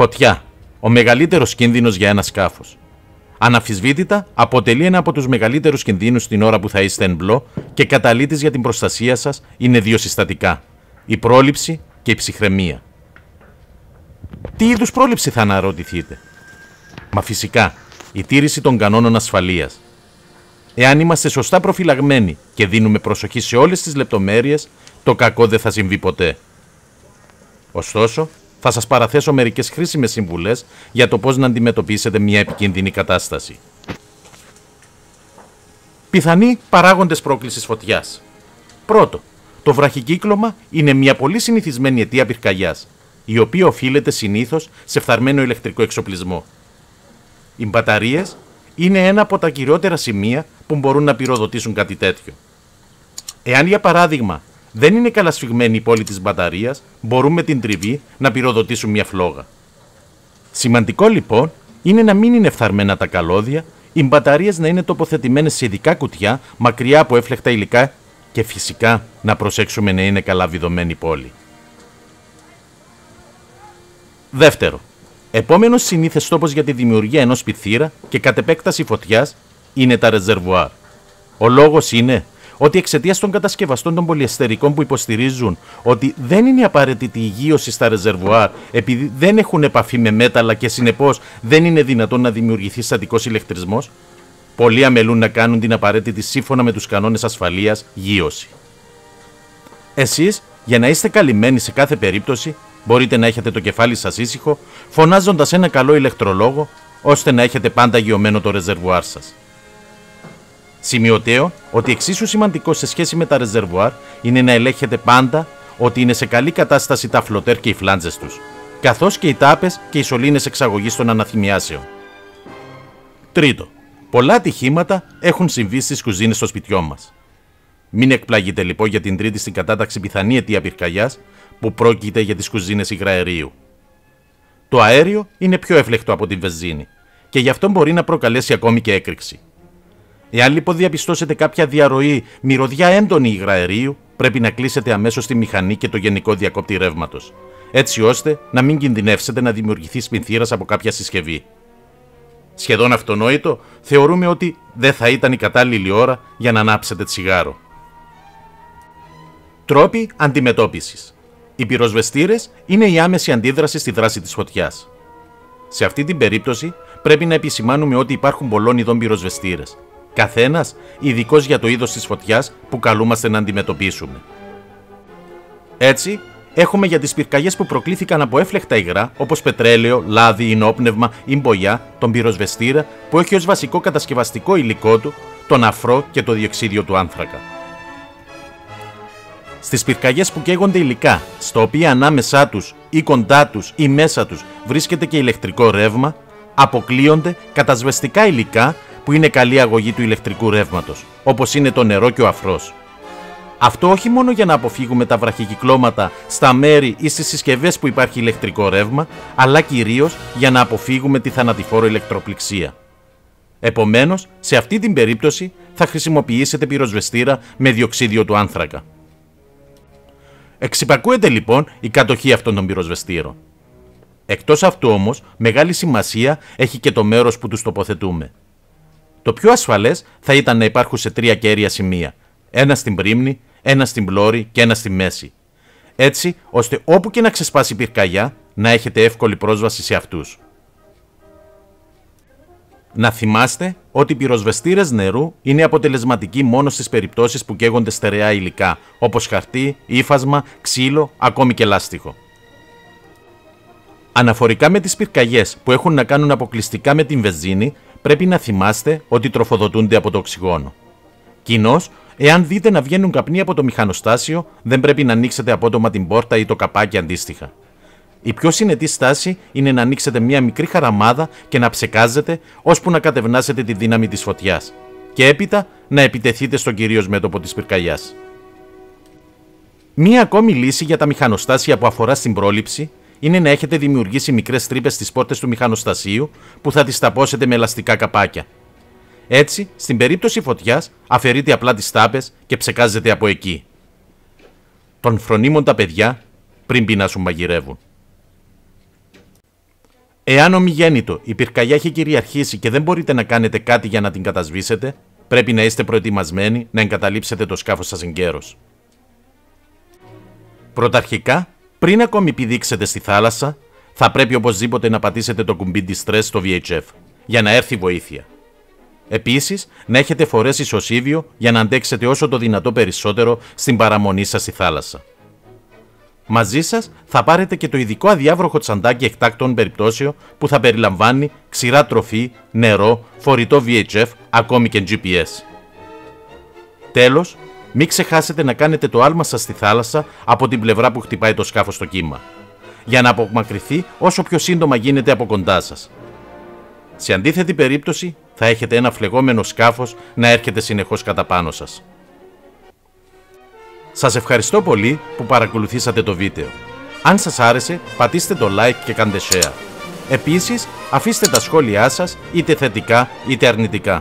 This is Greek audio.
Φωτιά. Ο μεγαλύτερος κίνδυνος για ένα σκάφος. Αναμφισβήτητα, αποτελεί ένα από τους μεγαλύτερους κινδύνους την ώρα που θα είστε εν μπλω και καταλήτης για την προστασία σας είναι δύο συστατικά. Η πρόληψη και η ψυχραιμία. Τι είδους πρόληψη θα αναρωτηθείτε? Μα φυσικά, η τήρηση των κανόνων ασφαλείας. Εάν είμαστε σωστά προφυλαγμένοι και δίνουμε προσοχή σε όλες τις λεπτομέρειες, το κακό δεν θα συμβεί ποτέ. Ωστόσο, θα σας παραθέσω μερικές χρήσιμες συμβουλές για το πώς να αντιμετωπίσετε μια επικίνδυνη κατάσταση. Πιθανοί παράγοντες πρόκλησης φωτιάς. Πρώτο, το βραχικύκλωμα είναι μια πολύ συνηθισμένη αιτία πυρκαγιάς, η οποία οφείλεται συνήθως σε φθαρμένο ηλεκτρικό εξοπλισμό. Οι μπαταρίες είναι ένα από τα κυριότερα σημεία που μπορούν να πυροδοτήσουν κάτι τέτοιο. Εάν για παράδειγμα δεν είναι καλά σφιγμένη η πόλη της μπαταρίας, μπορούμε με την τριβή να πυροδοτήσουμε μια φλόγα. Σημαντικό λοιπόν είναι να μην είναι φθαρμένα τα καλώδια, οι μπαταρίες να είναι τοποθετημένες σε ειδικά κουτιά μακριά από έφλεκτα υλικά και φυσικά να προσέξουμε να είναι καλά βιδωμένη η πόλη. Δεύτερο, επόμενος συνήθες τόπος για τη δημιουργία ενός πυθύρα και κατ' επέκταση φωτιάς είναι τα ρεζερβουάρ. Ο λόγος είναι ότι εξαιτίας των κατασκευαστών των πολυεστερικών που υποστηρίζουν ότι δεν είναι απαραίτητη η γείωση στα ρεζερβουάρ επειδή δεν έχουν επαφή με μέταλλα και συνεπώς δεν είναι δυνατόν να δημιουργηθεί στατικός ηλεκτρισμός, πολλοί αμελούν να κάνουν την απαραίτητη σύμφωνα με τους κανόνες ασφαλείας γείωση. Εσείς, για να είστε καλυμμένοι σε κάθε περίπτωση, μπορείτε να έχετε το κεφάλι σας ήσυχο, φωνάζοντας ένα καλό ηλεκτρολόγο, ώστε να έχετε πάντα γειωμένο το ρεζερβουάρ σας. Σημειωτέω ότι εξίσου σημαντικό σε σχέση με τα ρεζερβουάρ είναι να ελέγχετε πάντα ότι είναι σε καλή κατάσταση τα φλωτέρ και οι φλάντζες τους, καθώς και οι τάπες και οι σωλήνες εξαγωγής των αναθυμιάσεων. Τρίτο, πολλά ατυχήματα έχουν συμβεί στις κουζίνες των σπιτιών μας. Μην εκπλαγείτε λοιπόν για την τρίτη στην κατάταξη πιθανή αιτία πυρκαγιάς που πρόκειται για τις κουζίνες υγραερίου. Το αέριο είναι πιο εύλεκτο από την βενζίνη και γι' αυτό μπορεί να προκαλέσει ακόμη και έκρηξη. Εάν λοιπόν διαπιστώσετε κάποια διαρροή μυρωδιά έντονη υγραερίου, πρέπει να κλείσετε αμέσως τη μηχανή και το γενικό διακόπτη ρεύματος, έτσι ώστε να μην κινδυνεύσετε να δημιουργηθεί σπινθήρας από κάποια συσκευή. Σχεδόν αυτονόητο, θεωρούμε ότι δεν θα ήταν η κατάλληλη ώρα για να ανάψετε τσιγάρο. Τρόποι αντιμετώπισης. Οι πυροσβεστήρες είναι η άμεση αντίδραση στη δράση της φωτιάς. Σε αυτή την περίπτωση πρέπει να επισημάνουμε ότι υπάρχουν πολλών ειδών πυροσβεστήρες, καθένας ειδικός για το είδος της φωτιάς που καλούμαστε να αντιμετωπίσουμε. Έτσι, έχουμε για τις πυρκαγιές που προκλήθηκαν από έφλεκτα υγρά, όπως πετρέλαιο, λάδι, ινόπνευμα ή μπογιά, τον πυροσβεστήρα που έχει ως βασικό κατασκευαστικό υλικό του τον αφρό και το διοξίδιο του άνθρακα. Στις πυρκαγιές που καίγονται υλικά, στα οποία ανάμεσά τους ή κοντά τους ή μέσα τους βρίσκεται και ηλεκτρικό ρεύμα, αποκλείονται κατασβεστικά υλικά που είναι καλή αγωγή του ηλεκτρικού ρεύματος, όπως είναι το νερό και ο αφρός. Αυτό όχι μόνο για να αποφύγουμε τα βραχικυκλώματα στα μέρη ή στις συσκευές που υπάρχει ηλεκτρικό ρεύμα, αλλά κυρίως για να αποφύγουμε τη θανατηφόρο ηλεκτροπληξία. Επομένως, σε αυτή την περίπτωση θα χρησιμοποιήσετε πυροσβεστήρα με διοξίδιο του άνθρακα. Εξυπακούεται λοιπόν η κατοχή αυτών των πυροσβεστήρων. Εκτός αυτού όμως, μεγάλη σημασία έχει και το μέρος που τους τοποθετούμε. Το πιο ασφαλές θα ήταν να υπάρχουν σε 3 κέρια σημεία, ένα στην πρίμνη, ένα στην πλώρη και ένα στη μέση. Έτσι, ώστε όπου και να ξεσπάσει η πυρκαγιά, να έχετε εύκολη πρόσβαση σε αυτούς. Να θυμάστε ότι οι πυροσβεστήρες νερού είναι αποτελεσματικοί μόνο στις περιπτώσεις που καίγονται στερεά υλικά, όπως χαρτί, ύφασμα, ξύλο, ακόμη και λάστιχο. Αναφορικά με τις πυρκαγιές που έχουν να κάνουν αποκλειστικά με την βενζίνη, πρέπει να θυμάστε ότι τροφοδοτούνται από το οξυγόνο. Κοινώς, εάν δείτε να βγαίνουν καπνοί από το μηχανοστάσιο, δεν πρέπει να ανοίξετε απότομα την πόρτα ή το καπάκι αντίστοιχα. Η πιο συνετή στάση είναι να ανοίξετε μια μικρή χαραμάδα και να ψεκάζετε ώσπου να κατευνάσετε τη δύναμη της φωτιάς και έπειτα να επιτεθείτε στο κυρίως μέτωπο της πυρκαγιάς. Μία ακόμη λύση για τα μηχανοστάσια που αφορά στην πρόληψη είναι να έχετε δημιουργήσει μικρές τρύπες στις πόρτες του μηχανοστασίου που θα τις ταπώσετε με ελαστικά καπάκια. Έτσι, στην περίπτωση φωτιάς, αφαιρείτε απλά τις τάπες και ψεκάζετε από εκεί. Τον φρονίμων τα παιδιά πριν πεινάσουν μαγειρεύουν. Εάν ομιγέννητο η πυρκαγιά έχει κυριαρχήσει και δεν μπορείτε να κάνετε κάτι για να την κατασβήσετε, πρέπει να είστε προετοιμασμένοι να εγκαταλείψετε το σκάφος σας εγκαίρως. Πρωταρχικά, πριν ακόμη πηδήξετε στη θάλασσα, θα πρέπει οπωσδήποτε να πατήσετε το κουμπί distress στο VHF για να έρθει βοήθεια. Επίσης, να έχετε φορέσει ισοσύβιο για να αντέξετε όσο το δυνατό περισσότερο στην παραμονή σας στη θάλασσα. Μαζί σας θα πάρετε και το ειδικό αδιάβροχο τσαντάκι εκτάκτων περιπτώσεων που θα περιλαμβάνει ξηρά τροφή, νερό, φορητό VHF, ακόμη και GPS. Τέλος, μην ξεχάσετε να κάνετε το άλμα σας στη θάλασσα από την πλευρά που χτυπάει το σκάφος στο κύμα, για να απομακρυνθεί όσο πιο σύντομα γίνεται από κοντά σας. Σε αντίθετη περίπτωση, θα έχετε ένα φλεγόμενο σκάφος να έρχεται συνεχώς κατά πάνω σας. Σας ευχαριστώ πολύ που παρακολουθήσατε το βίντεο. Αν σας άρεσε, πατήστε το like και κάντε share. Επίσης, αφήστε τα σχόλιά σας είτε θετικά είτε αρνητικά.